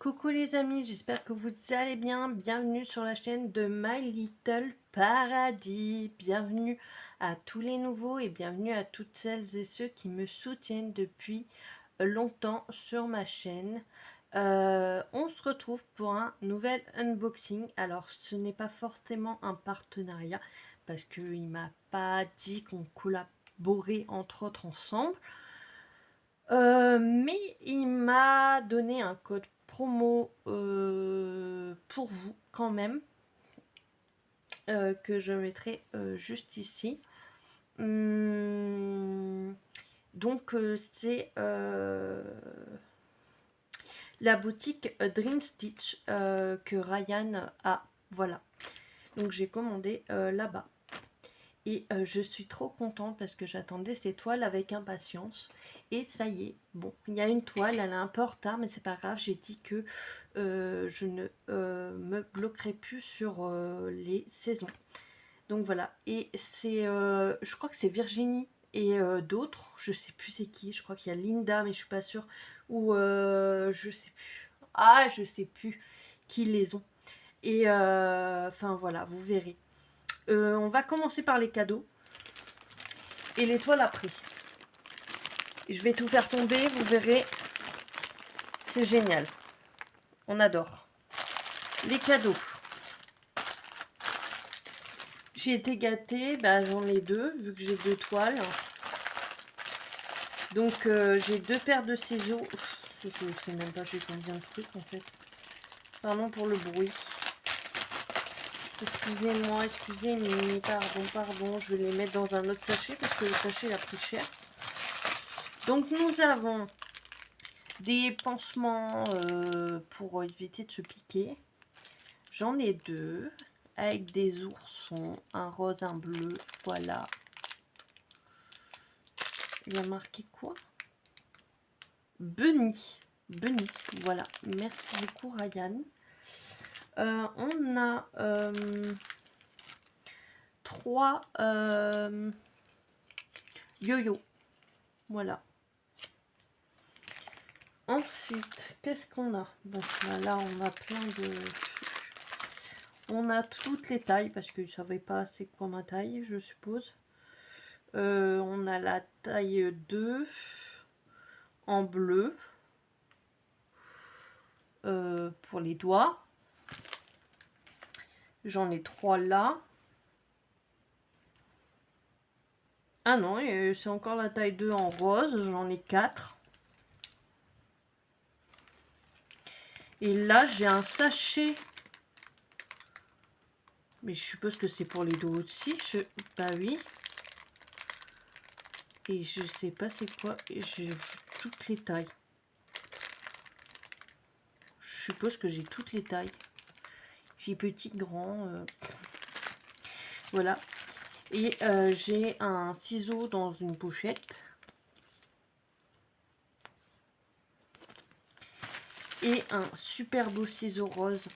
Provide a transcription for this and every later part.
Coucou les amis, j'espère que vous allez bien. Bienvenue sur la chaîne de My Little Paradis. Bienvenue à tous les nouveaux et bienvenue à toutes celles et ceux qui me soutiennent depuis longtemps sur ma chaîne. On se retrouve pour un nouvel unboxing. Alors ce n'est pas forcément un partenariat parce qu'il m'a pas dit qu'on collaborait entre autres ensemble. Mais il m'a donné un code promo pour vous quand même, que je mettrai juste ici. Donc c'est la boutique Dream Stitch que Ryan a. Voilà. Donc j'ai commandé là-bas. Et je suis trop contente parce que j'attendais ces toiles avec impatience. Et ça y est, bon, il y a une toile, elle est un peu en retard, mais c'est pas grave. J'ai dit que je ne me bloquerai plus sur les saisons. Donc voilà, et c'est, je crois que c'est Virginie et d'autres, je sais plus c'est qui, je crois qu'il y a Linda, mais je suis pas sûre, ou je sais plus, je sais plus qui les ont. Et enfin voilà, vous verrez. On va commencer par les cadeaux. Et l'étoile après. Je vais tout faire tomber, vous verrez. C'est génial. On adore. Les cadeaux. J'ai été gâtée, j'en ai deux, vu que j'ai deux toiles. Donc j'ai deux paires de ciseaux. Je ne sais même pas j'ai combien de trucs en fait. Pardon pour le bruit. Excusez-moi, excusez-moi, pardon, je vais les mettre dans un autre sachet parce que le sachet a pris cher. Donc nous avons des pansements pour éviter de se piquer. J'en ai deux avec des oursons, un rose, un bleu, voilà. Il y a marqué quoi? Bunny, Bunny, voilà. Merci beaucoup Ryan. On a trois yo-yo. Voilà. Ensuite, qu'est-ce qu'on a? Là, on a plein de... On a toutes les tailles, parce que je ne savais pas c'est quoi ma taille, je suppose. On a la taille 2 en bleu pour les doigts. J'en ai 3 là. Ah non, c'est encore la taille 2 en rose. J'en ai 4. Et là, j'ai un sachet. Mais je suppose que c'est pour les dos aussi. Bah oui. Et je sais pas c'est quoi. J'ai toutes les tailles. Je suppose que j'ai toutes les tailles. J'ai petit, grand. Voilà. Et j'ai un ciseau dans une pochette. Et un super beau ciseau rose.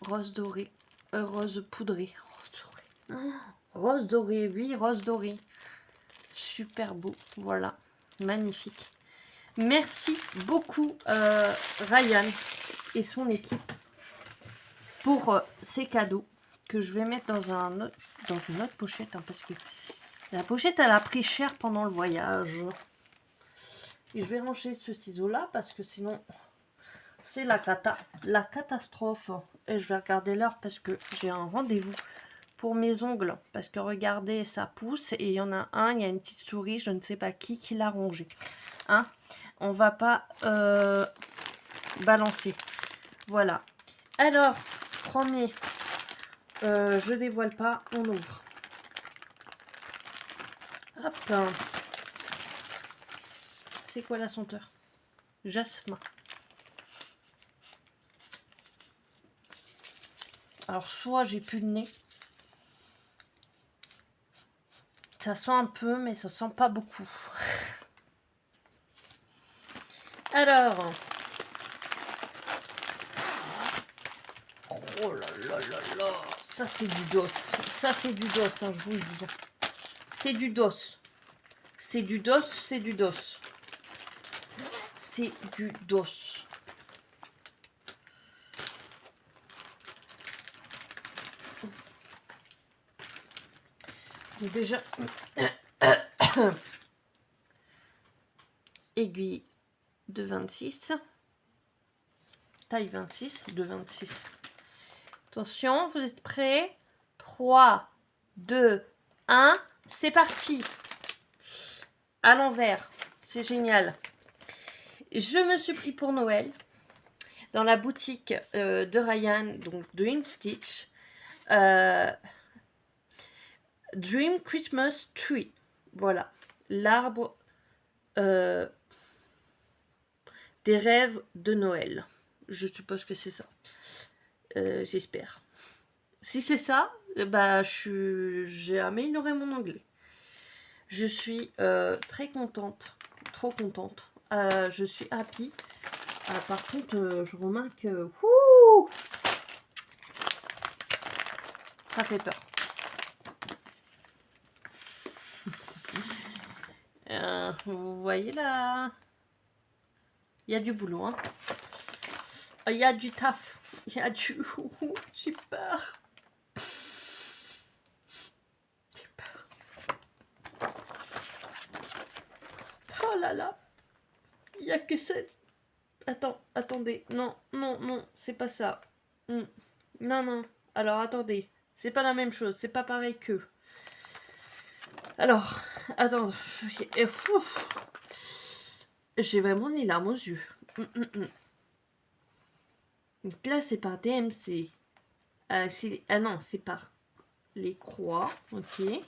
Rose doré. Rose poudré. Rose doré, oui, rose doré. Super beau. Voilà. Magnifique. Merci beaucoup Ryan et son équipe pour ces cadeaux que je vais mettre dans une autre pochette, hein, parce que la pochette elle a pris cher pendant le voyage. Et je vais ranger ce ciseau là parce que sinon c'est la catastrophe. Et je vais regarder l'heure parce que j'ai un rendez-vous pour mes ongles, parce que regardez, ça pousse et il y en a un, il y a une petite souris, je ne sais pas qui l'a rongé, hein. On va pas balancer. Voilà. Alors, premier, je dévoile pas, on ouvre. Hop. C'est quoi la senteur? Jasmin. Alors, soit j'ai plus de nez. Ça sent un peu, mais ça sent pas beaucoup. Alors. Oh là là là là. Ça, c'est du dos. Ça, c'est du dos, hein, je vous le dis. C'est du dos. C'est du dos, c'est du dos. C'est du dos. Déjà, aiguille de 26, taille 26, de 26. Attention, vous êtes prêts? 3, 2, 1, c'est parti. À l'envers, c'est génial. Je me suis pris pour Noël dans la boutique de Ryan, donc Dream Stitch, Dream Christmas Tree. Voilà, l'arbre des rêves de Noël. Je suppose que c'est ça. J'espère. Si c'est ça, bah j'ai amélioré mon anglais. Je suis très contente, trop contente. Je suis happy. Par contre, je remarque que ça fait peur. Vous voyez là, il y a du boulot, hein. Il y a du taf. Il y a du... J'ai peur. J'ai peur. Oh là là. Il n'y a que ça. Attendez. Non, c'est pas ça. Non. Alors, attendez. C'est pas la même chose. C'est pas pareil que... Alors, attends. J'ai vraiment les larmes aux yeux. Donc là, c'est par DMC. Ah non, c'est par les croix. Ok. Et...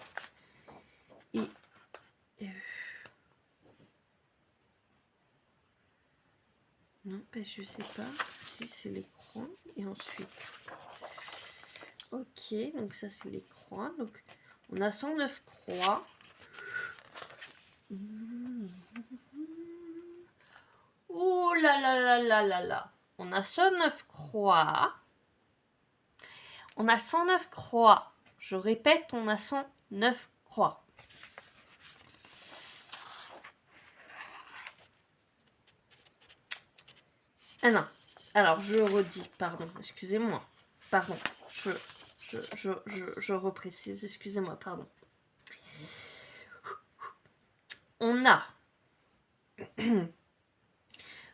non, je sais pas si c'est les croix. Et ensuite... ok, donc ça, c'est les croix. Donc, on a 109 croix. Ouh là là là là là là. On a 109 croix. On a 109 croix. Je répète, on a 109 croix. Ah non. Alors, je redis, pardon, excusez-moi. Pardon, je reprécise, excusez-moi, pardon. On a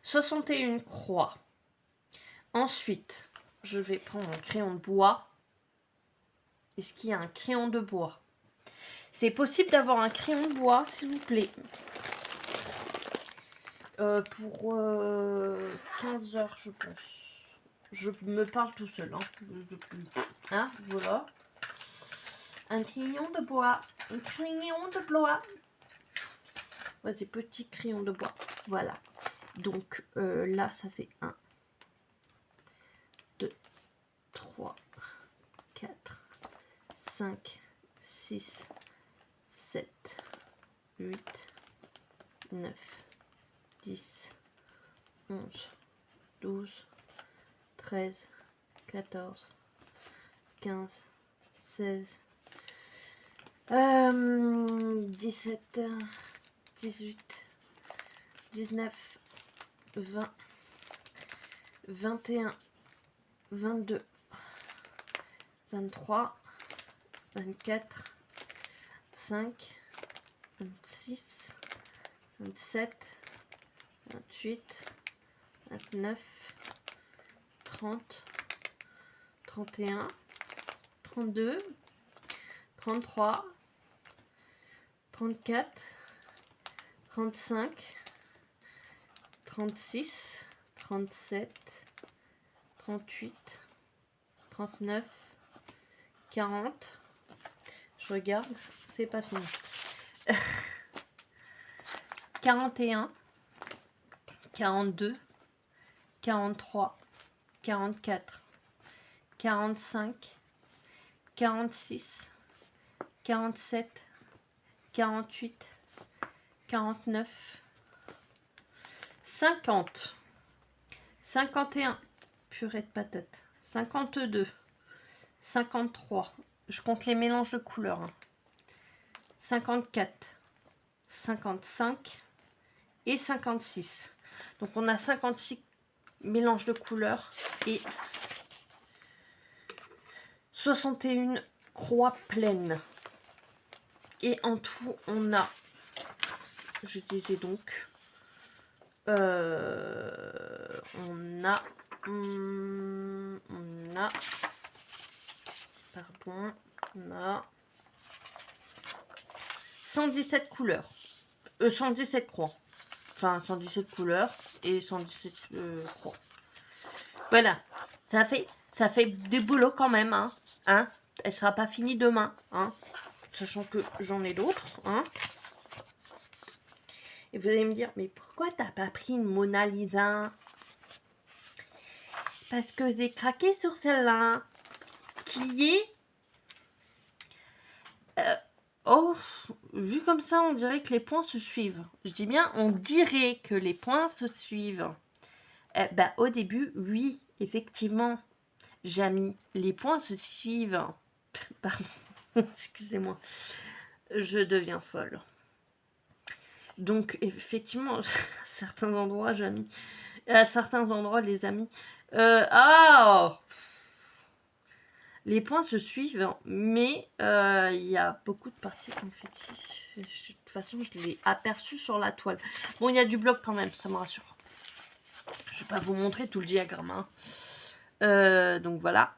61 croix. Ensuite, je vais prendre un crayon de bois. Est-ce qu'il y a un crayon de bois? C'est possible d'avoir un crayon de bois, s'il vous plaît. Pour 15 heures, je pense. Je me parle tout seul. Hein, voilà. Un crayon de bois. Un crayon de bois. Vas-y, petit crayon de bois. Voilà. Donc là, ça fait 1, 2, 3, 4, 5, 6, 7, 8, 9, 10, 11, 12, 13, 14, 15, 16, 17, 18, 19, 20, 21, 22, 23, 24, 25, 26, 27, 28, 29, 30, 31, 32, 33, 34, 35, 36, 37, 38, 39, 40. Je regarde, c'est pas fini. 41, 42, 43, 44, 45, 46, 47, 48, 49, 50, 51, purée de patates, 52, 53, je compte les mélanges de couleurs, 54, 55 et 56. Donc on a 56 mélanges de couleurs et 61 croix pleines. Et en tout, on a, je disais donc, on a, pardon, on a 117 couleurs, 117 croix, enfin 117 couleurs et 117 croix. Voilà, ça fait du boulot quand même, hein, elle sera pas finie demain, hein, sachant que j'en ai d'autres, hein. Et vous allez me dire, mais pourquoi t'as pas pris une Mona Lisa? Parce que j'ai craqué sur celle-là, qui est... oh, vu comme ça, on dirait que les points se suivent. Je dis bien, on dirait que les points se suivent. Bah, au début, oui, effectivement, j'ai mis les points se suivent. Pardon, excusez-moi, je deviens folle. Donc, effectivement, à certains endroits, j'ai mis... À certains endroits, les amis... les points se suivent, mais il y a beaucoup de parties qu'on fait. De toute façon, je l'ai aperçu sur la toile. Bon, il y a du bloc quand même, ça me rassure. Je vais pas vous montrer tout le diagramme, hein. Donc voilà.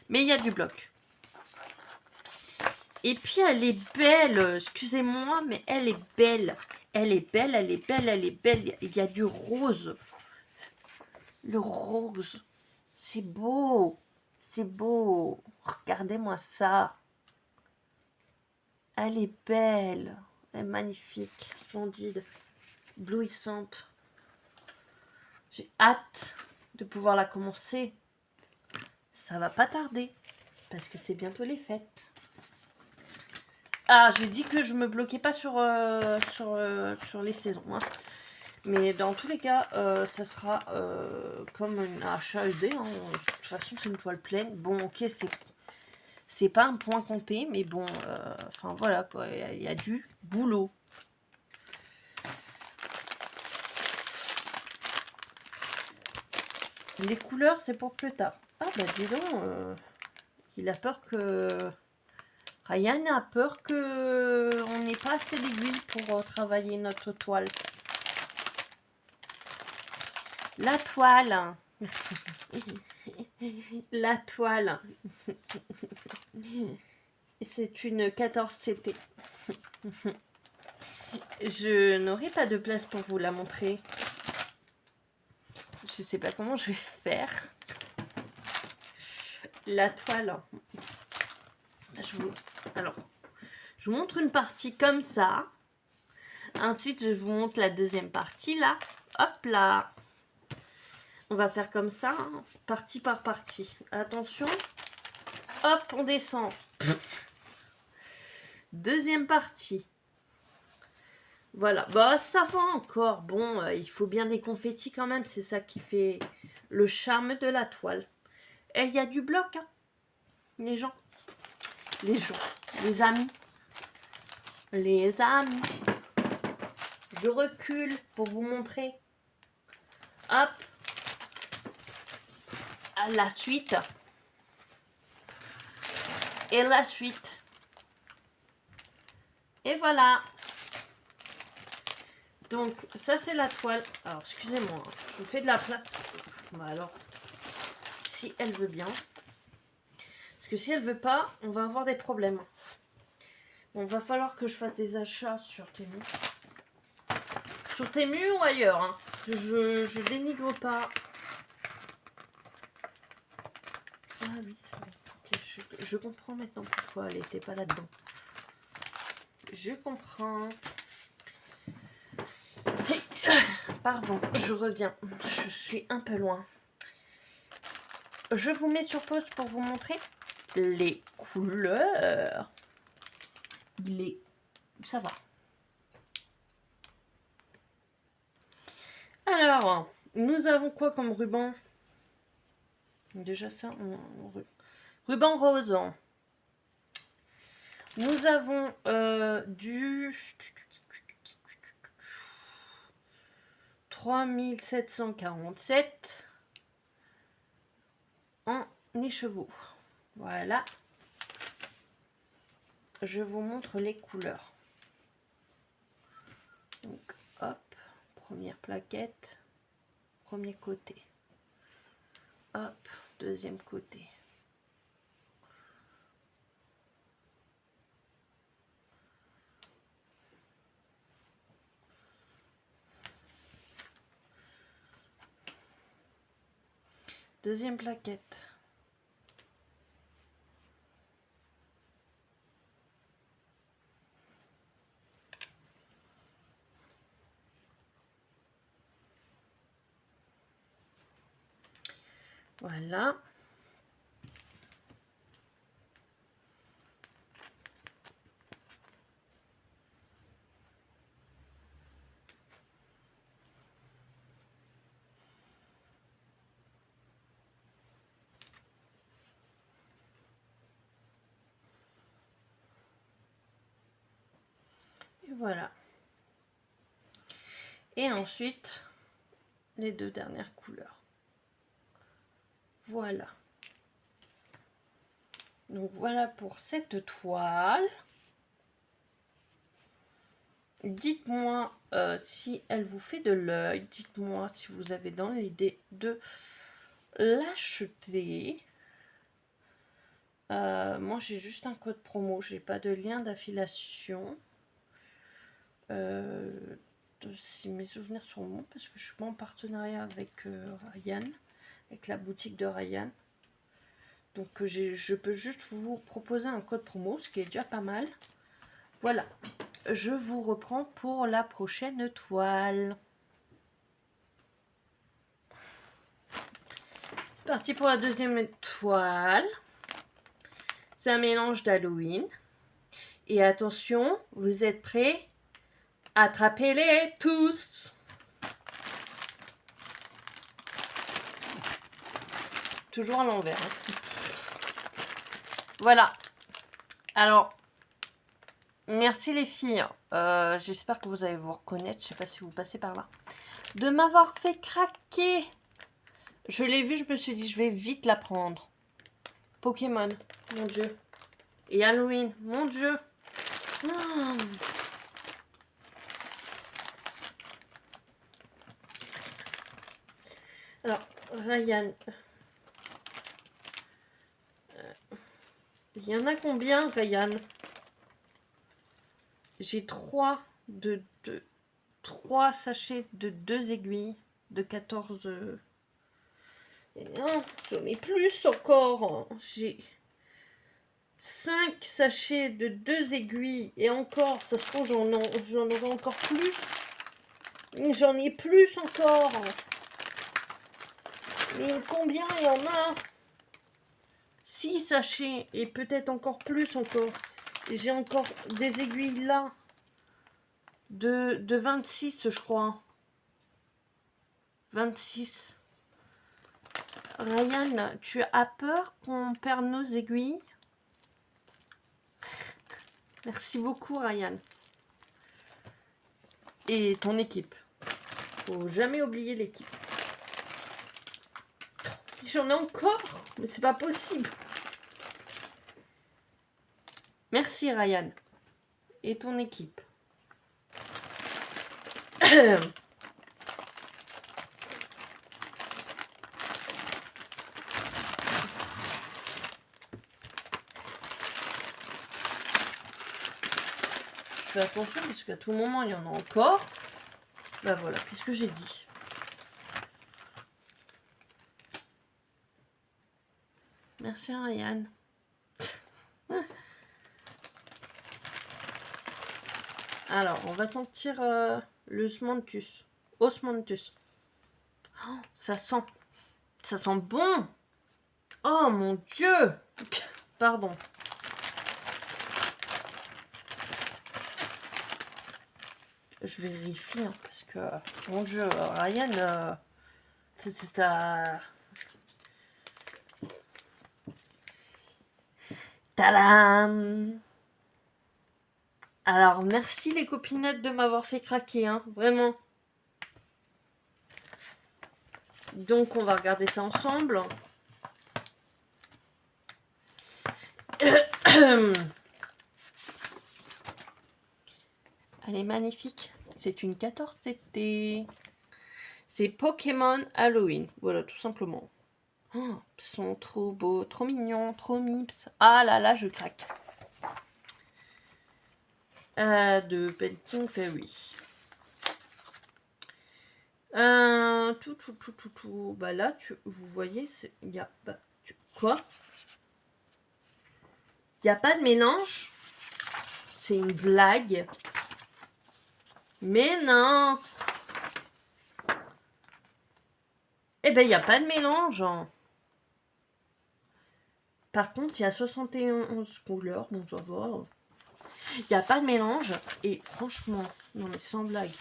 Mais il y a du bloc. Et puis elle est belle, excusez-moi, mais elle est belle. Elle est belle, elle est belle, elle est belle. Il y a du rose. Le rose, c'est beau. C'est beau. Regardez-moi ça. Elle est belle. Elle est magnifique, splendide, éblouissante. J'ai hâte de pouvoir la commencer. Ça va pas tarder. Parce que c'est bientôt les fêtes. Ah, j'ai dit que je me bloquais pas sur les saisons. Hein. Mais dans tous les cas, ça sera comme une HAED. Hein. De toute façon, c'est une toile pleine. Bon, ok, c'est pas un point compté. Mais bon, enfin voilà, quoi. Il y a du boulot. Les couleurs, c'est pour plus tard. Ah, bah dis donc, il a peur que... Ryan a peur que on n'ait pas assez d'aiguilles pour travailler notre toile. La toile. La toile. C'est une 14CT. Je n'aurai pas de place pour vous la montrer. Je sais pas comment je vais faire. La toile. Alors, je vous montre une partie comme ça. Ensuite, je vous montre la deuxième partie là. Hop là. On va faire comme ça, hein, partie par partie. Attention. Hop, on descend. Deuxième partie. Voilà. Bah, ça va encore. Bon, il faut bien des confettis quand même. C'est ça qui fait le charme de la toile. Et il y a du bloc, hein. Les gens. Les amis. Les amis. Je recule pour vous montrer. Hop. À la suite. Et la suite. Et voilà. Donc, ça, c'est la toile. Alors, excusez-moi. Je fais de la place. Bah alors, si elle veut bien. Parce que si elle veut pas, on va avoir des problèmes. Bon, va falloir que je fasse des achats sur Temu. Sur Temu ou ailleurs. Hein. Je dénigre pas. Ah oui, c'est vrai. Okay, je comprends maintenant pourquoi elle n'était pas là-dedans. Je comprends. Hey, pardon, je reviens. Je suis un peu loin. Je vous mets sur pause pour vous montrer les couleurs. Ça va. Alors, nous avons quoi comme ruban? Déjà ça, ruban rose. Nous avons du 3747 en écheveau. Voilà. je vous montre les couleurs. Donc, hop, première plaquette, premier côté. Hop, deuxième côté. Deuxième plaquette. Voilà. Et voilà. Et ensuite, les deux dernières couleurs. Voilà. Donc voilà pour cette toile. Dites-moi si elle vous fait de l'œil. Dites-moi si vous avez dans l'idée de l'acheter. Moi j'ai juste un code promo, j'ai pas de lien d'affiliation. Si mes souvenirs sont bons, parce que je suis pas en partenariat avec Ryan, avec la boutique de Ryan. Donc je peux juste vous proposer un code promo, ce qui est déjà pas mal. Voilà, je vous reprends pour la prochaine toile. C'est parti pour la deuxième toile. C'est un mélange d'Halloween. Et attention, vous êtes prêts? Attrapez-les tous! Toujours à l'envers. Hein. Voilà. Alors, merci les filles. J'espère que vous allez vous reconnaître. Je sais pas si vous passez par là. De m'avoir fait craquer. Je l'ai vu, je me suis dit, je vais vite la prendre. Pokémon, mon Dieu. Et Halloween, mon Dieu. Alors, Ryan. Il y en a combien, Ryan? J'ai 3 sachets de 2 aiguilles de 14. Non, j'en ai plus encore. J'ai 5 sachets de 2 aiguilles. Et encore, ça se trouve, j'en aurai encore plus. J'en ai plus encore. Mais combien il y en a? 6 sachets. Et peut-être encore plus encore. Et j'ai encore des aiguilles là. De 26, je crois. 26. Ryan, tu as peur qu'on perde nos aiguilles? Merci beaucoup, Ryan. Et ton équipe. Faut jamais oublier l'équipe. J'en ai encore, mais c'est pas possible. Merci, Ryan. Et ton équipe. Je fais attention parce qu'à tout moment il y en a encore. Bah voilà, qu'est-ce que j'ai dit? Merci Ryan. Alors, on va sentir le Osmanthus. Osmanthus. Oh, ça sent bon. Oh mon Dieu. Pardon. Je vérifie hein, parce que mon Dieu, Ryan, c'est à... Tadam! Alors, merci les copinettes de m'avoir fait craquer, hein, vraiment. Donc, on va regarder ça ensemble. magnifique. C'est une 14 CT. C'est Pokémon Halloween. Voilà, tout simplement. Oh, ils sont trop beaux, trop mignons, trop mips. Ah là là, je craque. De Painting Fairy. Tout. Bah là, vous voyez, il y a... quoi? Il n'y a pas de mélange? C'est une blague. Mais non! Eh ben, il n'y a pas de mélange. Par contre, il y a 71 couleurs. Bon, ça va. Il n'y a pas de mélange. Et franchement, non mais sans blague.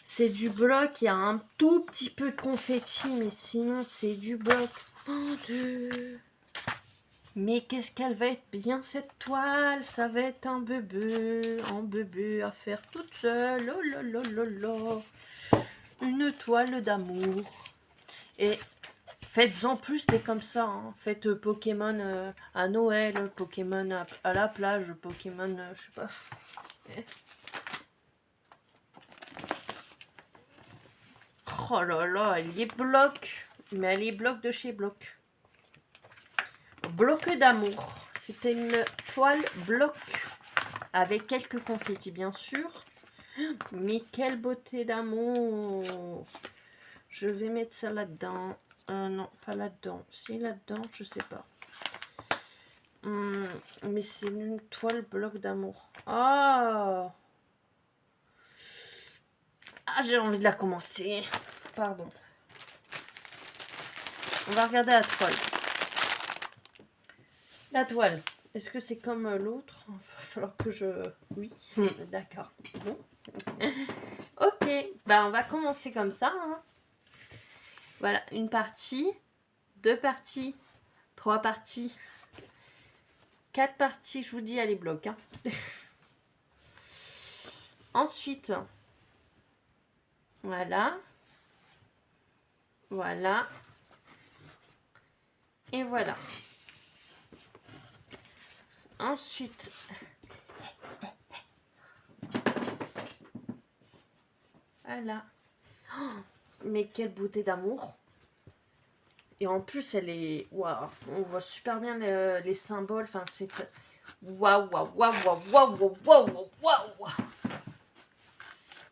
C'est du bloc. Il y a un tout petit peu de confetti. Mais sinon, c'est du bloc. Oh, Dieu. Mais qu'est-ce qu'elle va être bien cette toile. Ça va être un bébé à faire toute seule. Oh là là là là. Une toile d'amour. Et faites-en plus des comme ça. Hein. Faites Pokémon à Noël, Pokémon à la plage, Pokémon, je sais pas. Oh là là, les blocs. Mais les blocs de chez Bloc. Bloc d'amour. C'était une toile bloc. Avec quelques confettis, bien sûr. Mais quelle beauté d'amour. Je vais mettre ça là-dedans. Non, pas là-dedans. Si, là-dedans, je sais pas. Mais c'est une toile bloc d'amour. Ah, j'ai envie de la commencer. Pardon. On va regarder la toile. La toile. Est-ce que c'est comme l'autre? Il va falloir que je... Oui, d'accord. Bon. Ok, on va commencer comme ça. Hein. Voilà, une partie, 2 parties, 3 parties, 4 parties, je vous dis, allez, bloc. Hein. Ensuite, voilà. Voilà. Et voilà. Ensuite, voilà. Oh, mais quelle beauté d'amour. Et en plus, elle est... Waouh, on voit super bien les symboles. Enfin, c'est... Waouh.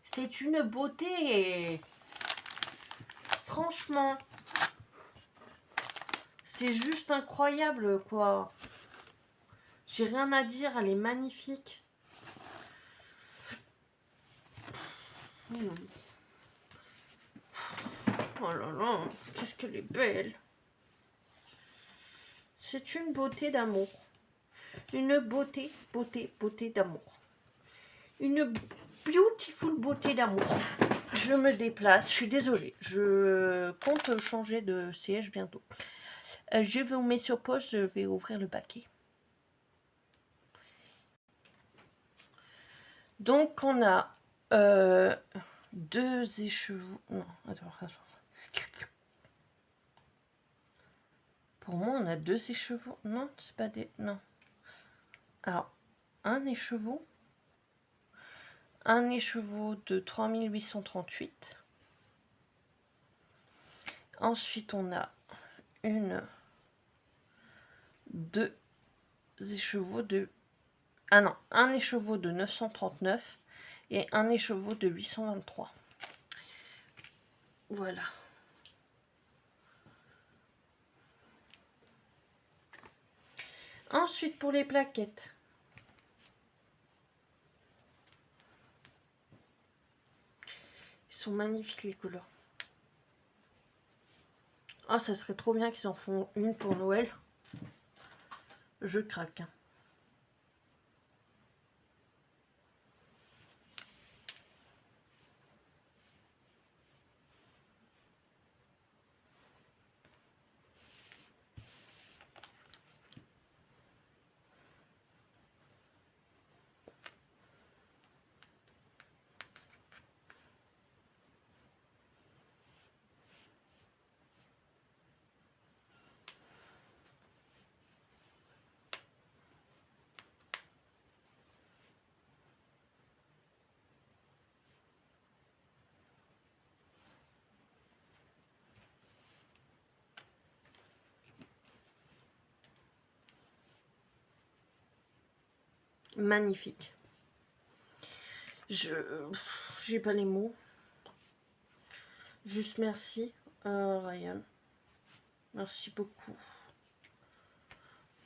C'est une beauté. Franchement, c'est juste incroyable, quoi. J'ai rien à dire, elle est magnifique. Oh là là, qu'est-ce qu'elle est belle. C'est une beauté d'amour. Une beauté d'amour. Une beautiful beauté d'amour. Je me déplace, je suis désolée. Je compte changer de siège bientôt. Je vous mets sur pause, je vais ouvrir le paquet. Donc on a 2 écheveaux. Non, attends. Pour moi, on a 2 écheveaux. Non, c'est pas des... Non. Alors, un écheveau de 3838. Ensuite, on a 2 écheveaux de... Ah non, un écheveau de 939 et un écheveau de 823. Voilà. Ensuite, pour les plaquettes. Ils sont magnifiques, les couleurs. Ah, ça serait trop bien qu'ils en font une pour Noël. Je craque. magnifique. J'ai pas les mots. Juste merci, Ryan. Merci beaucoup.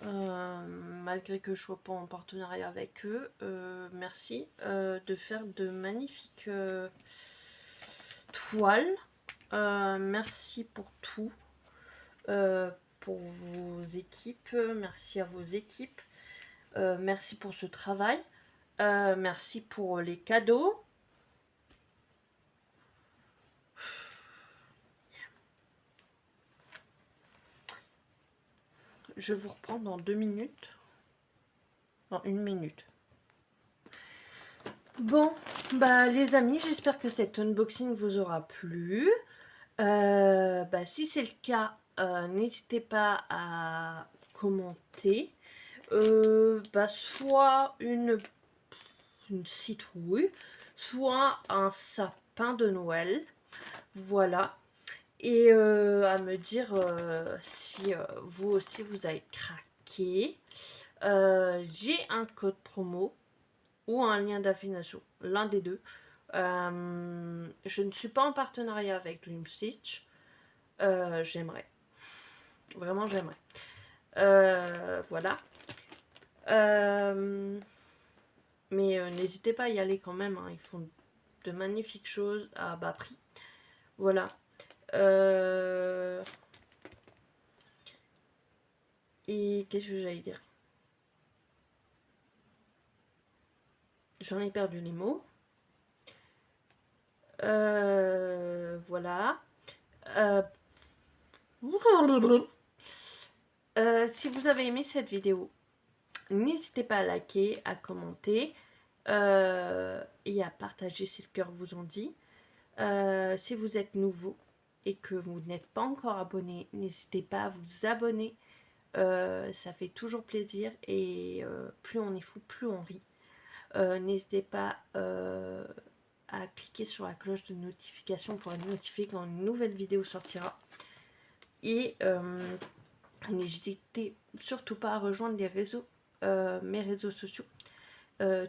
Malgré que je sois pas en partenariat avec eux, merci de faire de magnifiques toiles. Merci pour tout. Pour vos équipes. Merci à vos équipes. Merci pour ce travail. Merci pour les cadeaux. Je vous reprends dans 2 minutes. Dans 1 minute. Bon, bah les amis, j'espère que cet unboxing vous aura plu. Si c'est le cas, n'hésitez pas à commenter. Soit une citrouille, soit un sapin de Noël. Voilà. Et à me dire si vous aussi vous avez craqué. J'ai un code promo ou un lien d'affiliation, l'un des deux. Je ne suis pas en partenariat avec Dream Stitch. J'aimerais. Vraiment, j'aimerais. Voilà. Mais n'hésitez pas à y aller quand même. Hein. Ils font de magnifiques choses à bas prix. Voilà. Et qu'est-ce que j'allais dire? J'en ai perdu les mots. Voilà. Si vous avez aimé cette vidéo, n'hésitez pas à liker, à commenter et à partager si le cœur vous en dit. Si vous êtes nouveau et que vous n'êtes pas encore abonné, n'hésitez pas à vous abonner. Ça fait toujours plaisir et plus on est fou, plus on rit. N'hésitez pas à cliquer sur la cloche de notification pour être notifié quand une nouvelle vidéo sortira. Et n'hésitez surtout pas à rejoindre mes réseaux sociaux.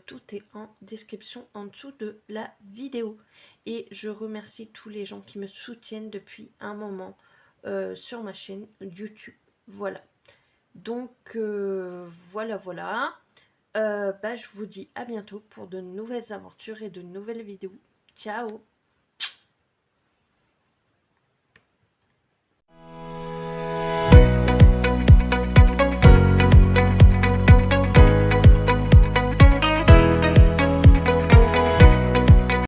Tout est en description en dessous de la vidéo. Et je remercie tous les gens qui me soutiennent depuis un moment sur ma chaîne YouTube. Voilà. Donc voilà. Je vous dis à bientôt pour de nouvelles aventures et de nouvelles vidéos. Ciao!